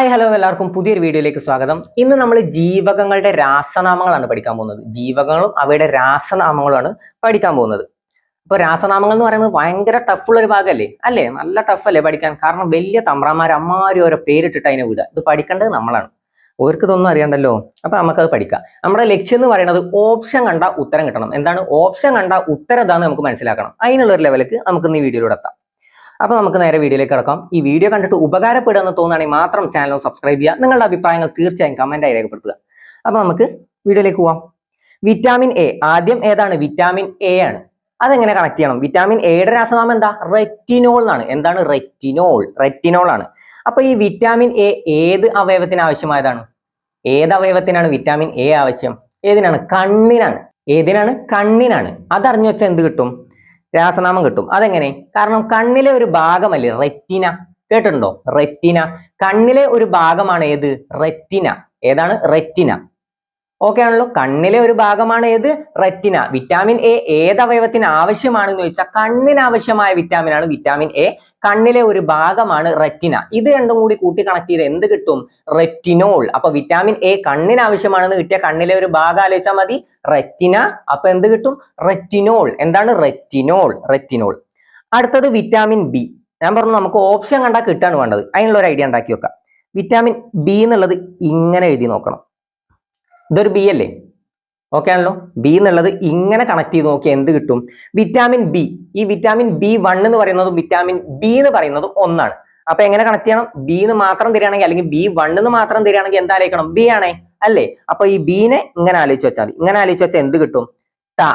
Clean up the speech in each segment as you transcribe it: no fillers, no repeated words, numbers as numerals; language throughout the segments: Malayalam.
ഹായ് ഹലോ എല്ലാവർക്കും പുതിയൊരു വീഡിയോയിലേക്ക് സ്വാഗതം. ഇന്ന് നമ്മൾ ജീവകങ്ങളുടെ രാസനാമങ്ങളാണ് പഠിക്കാൻ പോകുന്നത്. ജീവകങ്ങളും അവയുടെ രാസനാമങ്ങളുമാണ് പഠിക്കാൻ പോകുന്നത്. അപ്പോൾ രാസനാമങ്ങൾ എന്ന് പറയുന്നത് ഭയങ്കര ടഫുള്ള ഒരു ഭാഗമല്ലേ അല്ലേ? നല്ല ടഫല്ലേ പഠിക്കാൻ. കാരണം വലിയ തമ്പ്രാന്മാർ അമ്മാരും ഓരോ പേരിട്ടിട്ട് അതിനെ വിടുക. ഇത് പഠിക്കേണ്ടത് നമ്മളാണ്. ഓർക്ക് ഇതൊന്നും അറിയണ്ടല്ലോ. അപ്പൊ നമുക്കത് പഠിക്കാം. നമ്മുടെ ലക്ഷ്യം എന്ന് പറയുന്നത് ഓപ്ഷൻ കണ്ട ഉത്തരം കിട്ടണം. എന്താണ് ഓപ്ഷൻ കണ്ട ഉത്തരം എന്താണെന്ന് നമുക്ക് മനസ്സിലാക്കണം. അതിനുള്ള ഒരു ലെവലിലേക്ക് നമുക്ക് ഇന്ന് ഈ വീഡിയോയിലൂടെ എത്താം. അപ്പോൾ നമുക്ക് നേരെ വീഡിയോയിലേക്ക് കിടക്കാം. ഈ വീഡിയോ കണ്ടിട്ട് ഉപകാരപ്പെടുമെന്ന് തോന്നുകയാണെങ്കിൽ മാത്രം ചാനൽ സബ്സ്ക്രൈബ് ചെയ്യുക. നിങ്ങളുടെ അഭിപ്രായങ്ങൾ തീർച്ചയായും കമന്റായി രേഖപ്പെടുത്തുക. അപ്പോൾ നമുക്ക് വീഡിയോയിലേക്ക് പോവാം. വിറ്റാമിൻ എ, ആദ്യം ഏതാണ്? വിറ്റാമിൻ എ ആണ്. അതെങ്ങനെ കണക്ട് ചെയ്യണം? വിറ്റാമിൻ എയുടെ രാസനാമം എന്താ? റെറ്റിനോൾ എന്നാണ്. എന്താണ്? റെറ്റിനോൾ ആണ്. അപ്പൊ ഈ വിറ്റാമിൻ എ ഏത് അവയവത്തിന് ആവശ്യമായതാണ്? ഏത് അവയവത്തിനാണ് വിറ്റാമിൻ എ ആവശ്യം? ഏതിനാണ്? കണ്ണിനാണ്. ഏതിനാണ്? കണ്ണിനാണ്. അതറിഞ്ഞു വെച്ചാൽ എന്ത് കിട്ടും? രാസനാമം കിട്ടും. അതെങ്ങനെ? കാരണം കണ്ണിലെ ഒരു ഭാഗമല്ലേ റെറ്റിന. കേട്ടിട്ടുണ്ടോ? റെറ്റിന കണ്ണിലെ ഒരു ഭാഗമാണ്. ഏത്? റെറ്റിന. ഏതാണ്? റെറ്റിന. ഓക്കെ ആണല്ലോ. കണ്ണിലെ ഒരു ഭാഗമാണ് ഏത്? റെറ്റിന. വിറ്റാമിൻ എ ഏത് അവയവത്തിന് ആവശ്യമാണെന്ന് ചോദിച്ചാൽ കണ്ണിന് ആവശ്യമായ വിറ്റാമിൻ ആണ് വിറ്റാമിൻ എ. കണ്ണിലെ ഒരു ഭാഗമാണ് റെറ്റിന. ഇത് രണ്ടും കൂടി കൂട്ടി കണക്ട് ചെയ്ത് എന്ത് കിട്ടും? റെറ്റിനോൾ. അപ്പൊ വിറ്റാമിൻ എ കണ്ണിന് ആവശ്യമാണെന്ന് കിട്ടിയ കണ്ണിലെ ഒരു ഭാഗം ആലോചിച്ചാൽ മതി, റെറ്റിന. അപ്പൊ എന്ത് കിട്ടും? റെറ്റിനോൾ. എന്താണ്? റെറ്റിനോൾ. അടുത്തത് വിറ്റാമിൻ ബി. ഞാൻ പറഞ്ഞു നമുക്ക് ഓപ്ഷൻ കണ്ടാൽ കിട്ടാണ് വേണ്ടത്. അതിനുള്ള ഒരു ഐഡിയ ഉണ്ടാക്കി വെക്കാം. വിറ്റാമിൻ ബി എന്നുള്ളത് ഇങ്ങനെ എഴുതി നോക്കണം. ഇതൊരു ബി അല്ലേ? ഓക്കെ ആണല്ലോ. ബി എന്നുള്ളത് ഇങ്ങനെ കണക്ട് ചെയ്ത് നോക്കിയാൽ എന്ത് കിട്ടും? Vitamin B. ഈ വിറ്റാമിൻ B1 എന്ന് പറയുന്നതും വിറ്റാമിൻ ബി എന്ന് പറയുന്നതും ഒന്നാണ്. അപ്പൊ എങ്ങനെ കണക്ട് ചെയ്യണം? ബി എന്ന് മാത്രം തരികയാണെങ്കിൽ അല്ലെങ്കിൽ B1 എന്ന് മാത്രം തരികയാണെങ്കിൽ എന്താ ആലോചിക്കണം? ബി ആണേ അല്ലേ? അപ്പൊ ഈ ബീനെ ഇങ്ങനെ ആലോചിച്ച് വെച്ചാൽ മതി. ഇങ്ങനെ ആലോചിച്ച് വെച്ചാൽ എന്ത് കിട്ടും? ടാ.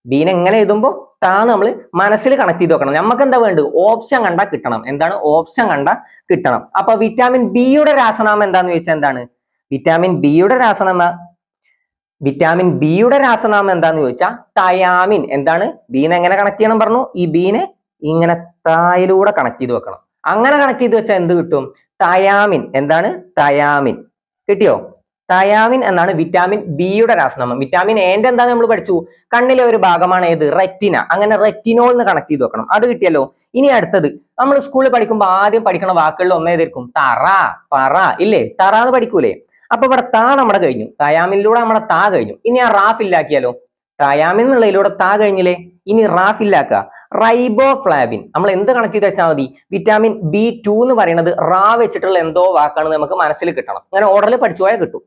ബീനെ ഇങ്ങനെ എഴുതുമ്പോൾ ടാ നമ്മൾ മനസ്സിൽ കണക്ട് ചെയ്ത് വെക്കണം. നമുക്ക് എന്താ വേണ്ടത്? ഓപ്ഷൻ കണ്ടാ കിട്ടണം. എന്താണ്? ഓപ്ഷൻ കണ്ടാ കിട്ടണം. അപ്പൊ വിറ്റാമിൻ ബിയുടെ രാസനാമം എന്താന്ന് ചോദിച്ചാൽ എന്താണ്? വിറ്റാമിൻ ബിയുടെ രാസനാമം എന്താന്ന് ചോദിച്ചാൽ തയാമിൻ. എന്താണ്? ബീനെ എങ്ങനെ കണക്ട് ചെയ്യണം പറഞ്ഞു? ഈ ബീനെ ഇങ്ങനെ തായിലൂടെ കണക്ട് ചെയ്ത് വെക്കണം. അങ്ങനെ കണക്ട് ചെയ്ത് വെച്ചാൽ എന്ത് കിട്ടും? തയാമിൻ. എന്താണ്? തയാമിൻ. കിട്ടിയോ? തയാമിൻ എന്നാണ് വിറ്റാമിൻ ബിയുടെ രാസനാമം. വിറ്റാമിൻ എന്റെ എന്താ നമ്മൾ പഠിച്ചു? കണ്ണിലെ ഒരു ഭാഗമാണ് ഏത്? റെറ്റിന. അങ്ങനെ റെറ്റിനോൾ എന്ന് കണക്ട് ചെയ്ത് വെക്കണം. അത് കിട്ടിയല്ലോ. ഇനി അടുത്തത് നമ്മൾ സ്കൂളിൽ പഠിക്കുമ്പോൾ ആദ്യം പഠിക്കുന്ന വാക്കുകളിൽ ഒന്നേതായിരിക്കും? തറ, പറ ഇല്ലേ? തറ എന്ന് പഠിക്കൂലേ? അപ്പൊ ഇവിടെ താ നമ്മുടെ കഴിഞ്ഞു. തയാമിനിലൂടെ നമ്മുടെ താ കഴിഞ്ഞു. ഇനി ആ റാ ഫില്ലാക്കിയാലോ? തയാമിൻ എന്നുള്ളതിലൂടെ താ കഴിഞ്ഞില്ലേ? ഇനി റാ ഫില്ലാക്കുക. റൈബോഫ്ലാവിൻ. നമ്മൾ എന്ത് കണക്ട് ചെയ്ത് വെച്ചാൽ മതി? വിറ്റാമിൻ B2 എന്ന് പറയുന്നത് റാ വെച്ചിട്ടുള്ള എന്തോ വാക്കാണ് നമുക്ക് മനസ്സിൽ കിട്ടണം. അങ്ങനെ ഓർഡറിൽ പഠിച്ചു പോയാൽ കിട്ടും.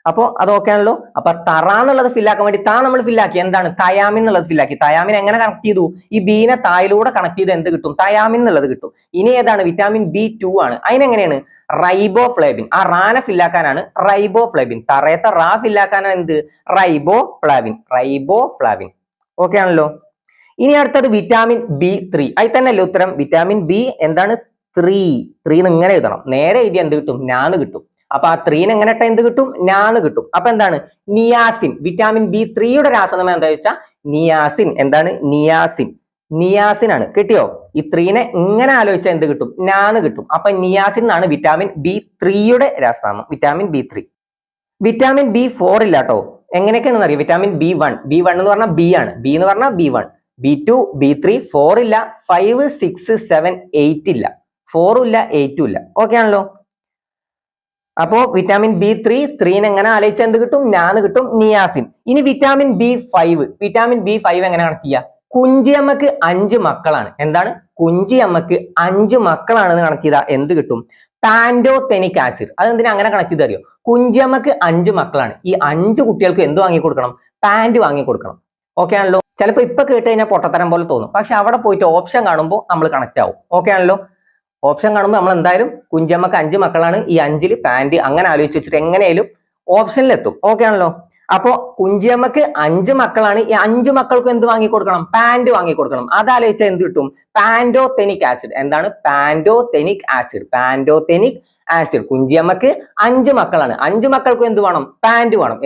അപ്പോ അതൊക്കെ ആണല്ലോ. അപ്പൊ തറ എന്നുള്ളത് ഫില്ലാക്കാൻ വേണ്ടി താ നമ്മൾ ഫില്ലാക്കി. എന്താണ്? തയാമിൻ എന്നുള്ളത് ഫില്ലാക്കി. തയാമിൻ എങ്ങനെ കണക്ട് ചെയ്തു? ഈ ബീനെ തായിലൂടെ കണക്ട് ചെയ്ത് എന്ത് കിട്ടും? തയാമിൻ എന്നുള്ളത് കിട്ടും. ഇനി ഏതാണ്? വിറ്റാമിൻ B2 ആണ്. അതിനെങ്ങനെയാണ്? റൈബോഫ്ലാവിൻ. ആ റാനെ ഫില്ലാക്കാനാണ് റൈബോഫ്ലാവിൻ. തറയത്തെ റാ ഫില്ലാക്കാനാണ് എന്ത്? റൈബോഫ്ലാവിൻ. ഓക്കെ ആണല്ലോ. ഇനി അടുത്തത് വിറ്റാമിൻ B3. അതിൽ തന്നെ അല്ലേ ഉത്തരം? വിറ്റാമിൻ ബി എന്താണ്? 3 ഇങ്ങനെ എഴുതണം. നേരെ എഴുതി എന്ത് കിട്ടും? നാന്ന് കിട്ടും. അപ്പൊ ആ 3 എങ്ങനെ ഇട്ട എന്ത് കിട്ടും? നാന്ന് കിട്ടും. അപ്പൊ എന്താണ്? നിയാസിൻ. വിറ്റാമിൻ B3യുടെ രാസനാമം എന്താ വെച്ചാൽ നിയാസിൻ. എന്താണ്? നിയാസിൻ ആണ്. കിട്ടിയോ? ഈ 3 ഇങ്ങനെ ആലോചിച്ചാൽ എന്ത് കിട്ടും? നാന്ന് കിട്ടും. അപ്പൊ നിയാസിൻ എന്നാണ് വിറ്റാമിൻ B3യുടെ രാസനാമം. Vitamin B3. വിറ്റാമിൻ B4 ഇല്ല കേട്ടോ. എങ്ങനെയൊക്കെയാണെന്ന് അറിയാം? വിറ്റാമിൻ B1 എന്ന് പറഞ്ഞാൽ ബി ആണ്. ബി എന്ന് പറഞ്ഞാൽ B1, B2, B3, 4 ഇല്ല. 5, 6, 7, 8 ഇല്ല. 4 ഇല്ല, 8 ഇല്ല. ഓക്കെ ആണല്ലോ. അപ്പോ വിറ്റാമിൻ B3 എങ്ങനെ ആലോചിച്ചാൽ എന്ത് കിട്ടും? നാന്ന് കിട്ടും. നിയാസിൻ. ഇനി വിറ്റാമിൻ B5. വിറ്റാമിൻ B5 എങ്ങനെ കണക്ട് ചെയ്യുക? കുഞ്ചിയമ്മക്ക് 5 മക്കളാണ്. എന്താണ്? കുഞ്ചിയമ്മക്ക് 5 മക്കളാണെന്ന് കണക്ട് ചെയ്താൽ എന്ത് കിട്ടും? Pantothenic acid. അതെന്തിനാ അങ്ങനെ കണക്ട് ചെയ്ത് അറിയോ? കുഞ്ചിയമ്മക്ക് 5 മക്കളാണ്. ഈ 5 കുട്ടികൾക്ക് എന്ത് വാങ്ങിക്കൊടുക്കണം? പാൻറ് വാങ്ങിക്കൊടുക്കണം. ഓക്കെ ആണല്ലോ. ചിലപ്പോൾ ഇപ്പൊ കേട്ട് കഴിഞ്ഞാൽ പൊട്ടത്തരം പോലെ തോന്നും. പക്ഷെ അവിടെ പോയിട്ട് ഓപ്ഷൻ കാണുമ്പോൾ നമ്മൾ കണക്ട് ആവും. ഓക്കെ ആണല്ലോ. ഓപ്ഷൻ കാണുമ്പോൾ നമ്മൾ എന്തായാലും കുഞ്ചിയമ്മക്ക് 5 മക്കളാണ്, ഈ 5ൽ പാൻറ് അങ്ങനെ ആലോചിച്ച് വെച്ചിട്ട് എങ്ങനെയാലും ഓപ്ഷനിലെത്തും. ഓക്കെ ആണല്ലോ. അപ്പോ കുഞ്ചിയമ്മക്ക് 5 മക്കളാണ്. ഈ 5 മക്കൾക്കും എന്ത് വാങ്ങിക്കൊടുക്കണം? പാൻറ് വാങ്ങിക്കൊടുക്കണം. അതാലോചിച്ചാൽ എന്ത് കിട്ടും? Pantothenic acid. എന്താണ്? Pantothenic acid. കുഞ്ചിയമ്മക്ക് 5 മക്കളാണ്. 5 മക്കൾക്കും എന്ത് വേണം? പാൻറ് വേണം.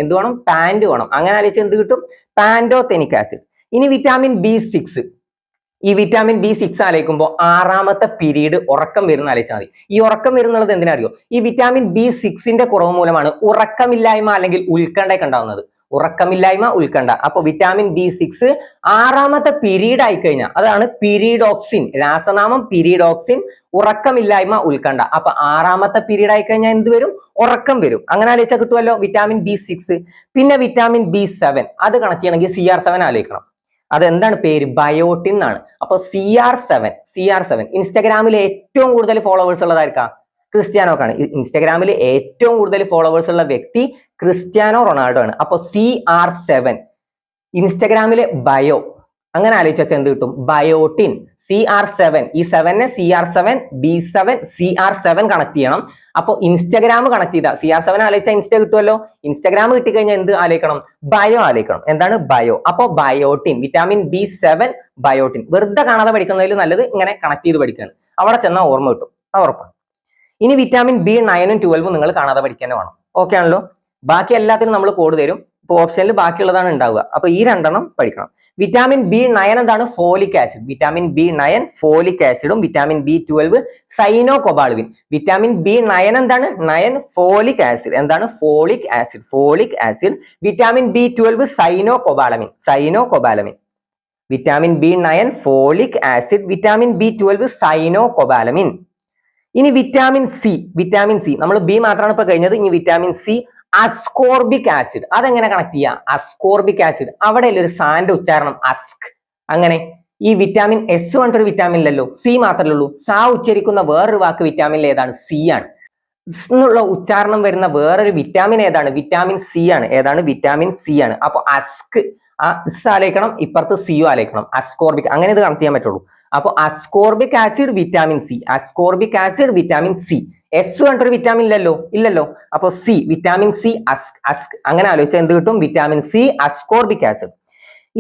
പാൻറ് വേണം. അങ്ങനെ ആലോചിച്ചാൽ എന്ത് കിട്ടും? Pantothenic acid. ഇനി വിറ്റാമിൻ B6. ഈ വിറ്റാമിൻ B6 ആലോചിക്കുമ്പോൾ 6ാമത്തെ പീരീഡ് ഉറക്കം വരുന്ന ആലോചിച്ചാൽ മതി. ഈ ഉറക്കം വരുന്നുള്ളത് എന്തിനറിയോ? ഈ വിറ്റാമിൻ B6ന്റെ കുറവ് മൂലമാണ് ഉറക്കമില്ലായ്മ അല്ലെങ്കിൽ ഉത്കണ്ഠയൊക്കെ ഉണ്ടാവുന്നത്. ഉറക്കമില്ലായ്മ ഉത്കണ്ഠ. അപ്പൊ വിറ്റാമിൻ B6 ആറാമത്തെ പീരീഡ് ആയി കഴിഞ്ഞാൽ അതാണ് പീരീഡോക്സിൻ. രാസനാമം പീരീഡോക്സിൻ, ഉറക്കമില്ലായ്മ ഉത്കണ്ഠ. അപ്പൊ ആറാമത്തെ പീരീഡ് ആയി കഴിഞ്ഞാൽ എന്ത് വരും? ഉറക്കം വരും. അങ്ങനെ ആലോചിച്ചാൽ കിട്ടുമല്ലോ വിറ്റാമിൻ B6. പിന്നെ വിറ്റാമിൻ B7 അത് കണക്ട് ചെയ്യണമെങ്കിൽ CR7 ആലോചിക്കണം. അതെന്താണ് പേര്? ബയോട്ടിൻ എന്നാണ്. അപ്പൊ CR7 ഇൻസ്റ്റാഗ്രാമിൽ ഏറ്റവും കൂടുതൽ ഫോളോവേഴ്സ് ഉള്ളതായിരിക്കാം ക്രിസ്ത്യാനോക്കാണ്. ഇൻസ്റ്റാഗ്രാമിൽ ഏറ്റവും കൂടുതൽ ഫോളോവേഴ്സ് ഉള്ള വ്യക്തി ക്രിസ്ത്യാനോ റൊണാൾഡോ ആണ്. അപ്പൊ CR7 ഇൻസ്റ്റാഗ്രാമിലെ ബയോ. അങ്ങനെ ആലോചിച്ച് വെച്ചാൽ എന്ത് കിട്ടും? ബയോട്ടിൻ. CR7 ഈ 7 CR7 B7 CR7 കണക്ട് ചെയ്യണം. അപ്പൊ ഇൻസ്റ്റാഗ്രാം കണക്ട് ചെയ്താൽ CR7 ആലോചിച്ചാൽ ഇൻസ്റ്റ കിട്ടുമല്ലോ. ഇൻസ്റ്റാഗ്രാം കിട്ടിക്കഴിഞ്ഞാൽ എന്ത് ആലോചിക്കണം? ബയോ ആലോചിക്കണം. എന്താണ് ബയോ? അപ്പൊ ബയോട്ടിൻ, വിറ്റാമിൻ B7 ബയോട്ടിൻ. വെറുതെ കാണാതെ പഠിക്കുന്നതിൽ നല്ലത് ഇങ്ങനെ കണക്ട് ചെയ്ത് പഠിക്കുകയാണ്. അവിടെ ചെന്നാൽ ഓർമ്മ കിട്ടും, അത് ഉറപ്പാണ്. ഇനി വിറ്റാമിൻ B9 12 നിങ്ങൾ കാണാതെ പഠിക്കാൻ വേണം. ഓക്കെ ആണല്ലോ. ബാക്കി എല്ലാത്തിനും നമ്മൾ കോഡ് തരും. ഇപ്പൊ ഓപ്ഷനിൽ ബാക്കിയുള്ളതാണ് ഉണ്ടാവുക. അപ്പൊ ഈ രണ്ടെണ്ണം പഠിക്കണം. വിറ്റാമിൻ B9 എന്താണ്? Folic acid. Vitamin B9 folic ആസിഡും vitamin B12 cyanocobalamin. Vitamin B9 എന്താണ്? 9 ഫോളിക് ആസിഡ്. എന്താണ്? Folic acid. Folic acid. Vitamin B12 സൈനോകൊബാലമിൻ. Vitamin B9 folic acid, vitamin B12 cyanocobalamin. ഇനി വിറ്റാമിൻ സി നമ്മൾ ബി മാത്രമാണ് ഇപ്പൊ കഴിഞ്ഞത്. ഇനി വിറ്റാമിൻ സി അസ്കോർബിക് ആസിഡ്. അതെങ്ങനെ കണക്ട് ചെയ്യാം? അസ്കോർബിക് ആസിഡ് അവിടെ ഒരു സാന്റെ ഉച്ചാരണം അസ്ക്. അങ്ങനെ ഈ വിറ്റാമിൻ S പറഞ്ഞിട്ടൊരു വിറ്റാമിൻ ഇല്ലല്ലോ, സി മാത്രമേ ഉള്ളൂ. സാ ഉച്ചരിക്കുന്ന വേറൊരു വാക്ക് വിറ്റാമിനിൽ ഏതാണ്? സി ആണ്. എന്നുള്ള ഉച്ചാരണം വരുന്ന വേറൊരു വിറ്റാമിൻ ഏതാണ്? വിറ്റാമിൻ സി ആണ്. ഏതാണ്? വിറ്റാമിൻ സി ആണ്. അപ്പൊ അസ്ക് ആ സ് ആലോചിക്കണം, ഇപ്പുറത്ത് സിയോ ആലോചിക്കണം. അസ്കോർബിക്, അങ്ങനെ ഇത് കണക്ട് ചെയ്യാൻ പറ്റുള്ളൂ. അപ്പൊ ascorbic acid vitamin C. Ascorbic acid vitamin C. S കണ്ടൊരു വിറ്റാമിൻ ഇല്ലല്ലോ. അപ്പൊ സി, വിറ്റാമിൻ സി അസ്ക്. അങ്ങനെ ആലോചിച്ചാൽ എന്ത് കിട്ടും? Vitamin C ascorbic acid.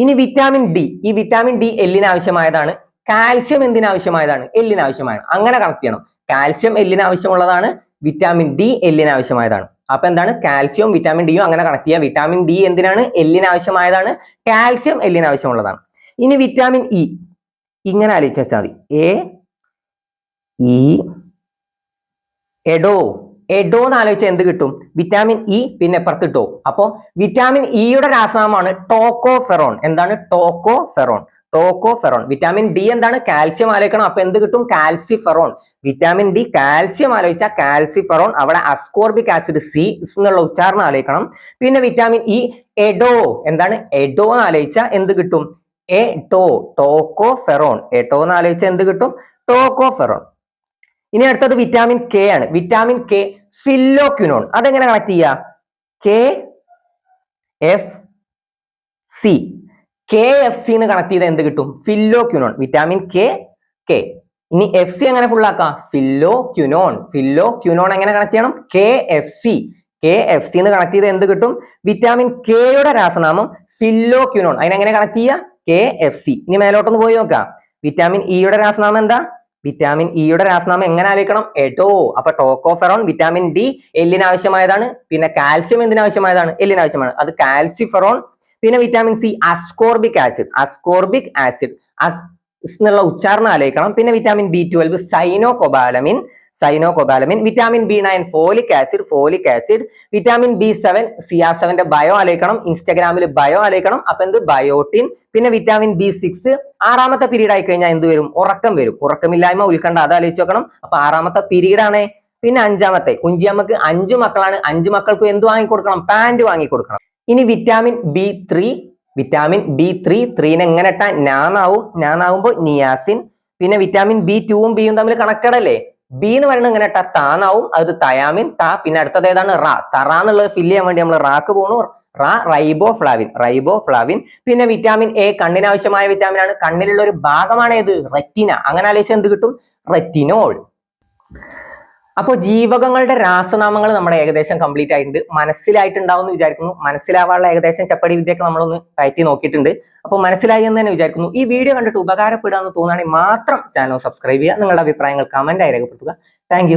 ഇനി വിറ്റാമിൻ ഡി. ഈ വിറ്റാമിൻ ഡി എല്ലിന് ആവശ്യമായതാണ്. കാൽസ്യം എന്തിന് ആവശ്യമായതാണ്? എല്ലിന് ആവശ്യമായാണ്. അങ്ങനെ കണക്ട് ചെയ്യണം. കാൽസ്യം എല്ലിന് ആവശ്യമുള്ളതാണ്, വിറ്റാമിൻ ഡി എല്ലിന് ആവശ്യമായതാണ്. അപ്പൊ എന്താണ്? കാൽസ്യവും വിറ്റാമിൻ ഡിയും അങ്ങനെ കണക്ട് ചെയ്യുക. വിറ്റാമിൻ ഡി എന്തിനാണ്? എല്ലിന് ആവശ്യമായതാണ്. കാൽസ്യം എല്ലിന് ആവശ്യമുള്ളതാണ്. ഇനി വിറ്റാമിൻ ഇ ഇങ്ങനെ ആലോചിച്ച് വെച്ചാൽ മതി. എഡോ എന്ന് ആലോചിച്ചാൽ എന്ത് കിട്ടും? വിറ്റാമിൻ ഇ പിന്നെ പുറത്തിട്ടോ. അപ്പൊ വിറ്റാമിൻ ഇയുടെ രാസനാമമാണ് ടോക്കോഫെറോൺ. എന്താണ്? ടോക്കോഫെറോൺ. വിറ്റാമിൻ ഡി എന്താണ്? കാൽസ്യം ആലോചിക്കണം. അപ്പൊ എന്ത് കിട്ടും? കാൽസിഫെറോൺ. വിറ്റാമിൻ ഡി കാൽസ്യം ആലോചിച്ചാൽ കാൽസിഫെറോൺ. അവിടെ അസ്കോർബിക് ആസിഡ് സി എന്നുള്ള ഉച്ചാരണം ആലോചിക്കണം. പിന്നെ വിറ്റാമിൻ ഇ എഡോ. എന്താണ്? എഡോ എന്ന് ആലോചിച്ചാൽ എന്ത് കിട്ടും? ടോക്കോഫെറോൺ. എഡോ എന്ന് ആലോചിച്ചാൽ എന്ത് കിട്ടും? ടോക്കോഫെറോൺ. ഇനി അടുത്തത് വിറ്റാമിൻ കെ ആണ്. Vitamin K phylloquinone. അതെങ്ങനെ കണക്ട് ചെയ്യുക? KFC എന്ന് കണക്ട് ചെയ്താൽ എന്ത് കിട്ടും? ഫില്ലോക്വിനോൺ. Vitamin K. ഇനി FC എങ്ങനെ ഫുൾ ആക്കാം? ഫില്ലോക്വിനോൺ എങ്ങനെ കണക്ട് ചെയ്യണം? KFC എന്ന് കണക്ട് ചെയ്താൽ എന്ത് കിട്ടും? വിറ്റാമിൻ കെയുടെ രാസനാമം ഫില്ലോക്വിനോൺ. അതിനെങ്ങനെ കണക്ട് ചെയ്യുക? KFC. ഇനി മേലോട്ടൊന്ന് പോയി നോക്കാം. വിറ്റാമിൻ ഇയുടെ രാസനാമം എന്താ? വിറ്റാമിൻ ഇയുടെ രാസനാമം എങ്ങനെ ആലോചിക്കണം? എഡോ. അപ്പൊ ടോക്കോഫെറോൺ. വിറ്റാമിൻ ഡി എല്ലിന് ആവശ്യമായതാണ്. പിന്നെ കാൽസ്യം എന്തിനാവശ്യമായതാണ്? എല്ലിന് ആവശ്യമാണ്. അത് കാൽസിഫെറോൺ. പിന്നെ വിറ്റാമിൻ സി അസ്കോർബിക് ആസിഡ് എന്നുള്ള ഉച്ചാരണം ആലോചിക്കണം. പിന്നെ vitamin B12 സൈനോകൊബാലമിൻ. Vitamin B9 folic acid. Vitamin B7 CR7 bio ആലോചിക്കണം. ഇൻസ്റ്റാഗ്രാമിൽ ബയോ ആലോചിക്കണം. അപ്പൊ എന്ത്? ബയോട്ടിൻ. പിന്നെ വിറ്റാമിൻ B6 ആറാമത്തെ പീരീഡ് ആയി കഴിഞ്ഞാൽ എന്ത് വരും? ഉറക്കം വരും. ഉറക്കമില്ലായ്മ ഉത്കണ്ഠ, അത് ആലോചിച്ച് നോക്കണം. അപ്പൊ ആറാമത്തെ പീരീഡ് ആണ്. പിന്നെ അഞ്ചാമത്തെ, കുഞ്ചിയമ്മക്ക് 5 മക്കളാണ്. 5 മക്കൾക്ക് എന്ത് വാങ്ങിക്കൊടുക്കണം? പാന്റ് വാങ്ങിക്കൊടുക്കണം. ഇനി വിറ്റാമിൻ B3. ത്രീനെ എങ്ങനെ ഇട്ടാ? നാവുമ്പോ നിയാസിൻ. പിന്നെ വിറ്റാമിൻ B2 ഉം ബിയും തമ്മിൽ കണക്റ്റഡ് അല്ലേ? ബി എന്ന് പറയുന്നത് ഇങ്ങനെ ഇട്ടാ താനാവും. അത് തയാമിൻ. പിന്നെ അടുത്തത് ഏതാണ്? തറ എന്നുള്ളത് ഫില്ല് ചെയ്യാൻ വേണ്ടി നമ്മൾ റാക്ക് പോണു. റൈബോഫ്ലാവിൻ. പിന്നെ വിറ്റാമിൻ എ കണ്ണിനാവശ്യമായ വിറ്റാമിൻ ആണ്. കണ്ണിലുള്ള ഒരു ഭാഗമാണ് ഏത്? റെറ്റിന. അങ്ങനെ ആലോചിച്ചാൽ എന്ത് കിട്ടും? റെറ്റിനോൾ. അപ്പോൾ ജീവകങ്ങളുടെ രാസനാമങ്ങൾ നമ്മുടെ ഏകദേശം കംപ്ലീറ്റ് ആയിട്ടുണ്ട്. മനസ്സിലായിട്ടുണ്ടാവും എന്ന് വിചാരിക്കുന്നു. മനസ്സിലാവാനുള്ള ഏകദേശം ചപ്പടി വിദ്യയൊക്കെ നമ്മളൊന്ന് കയറ്റി നോക്കിയിട്ടുണ്ട്. അപ്പോൾ മനസ്സിലായി എന്ന് തന്നെ വിചാരിക്കുന്നു. ഈ വീഡിയോ കണ്ടിട്ട് ഉപകാരപ്പെടുക എന്ന് തോന്നുകയാണെങ്കിൽ മാത്രം ചാനൽ സബ്സ്ക്രൈബ് ചെയ്യുക. നിങ്ങളുടെ അഭിപ്രായങ്ങൾ കമന്റായി രേഖപ്പെടുത്തുക. താങ്ക്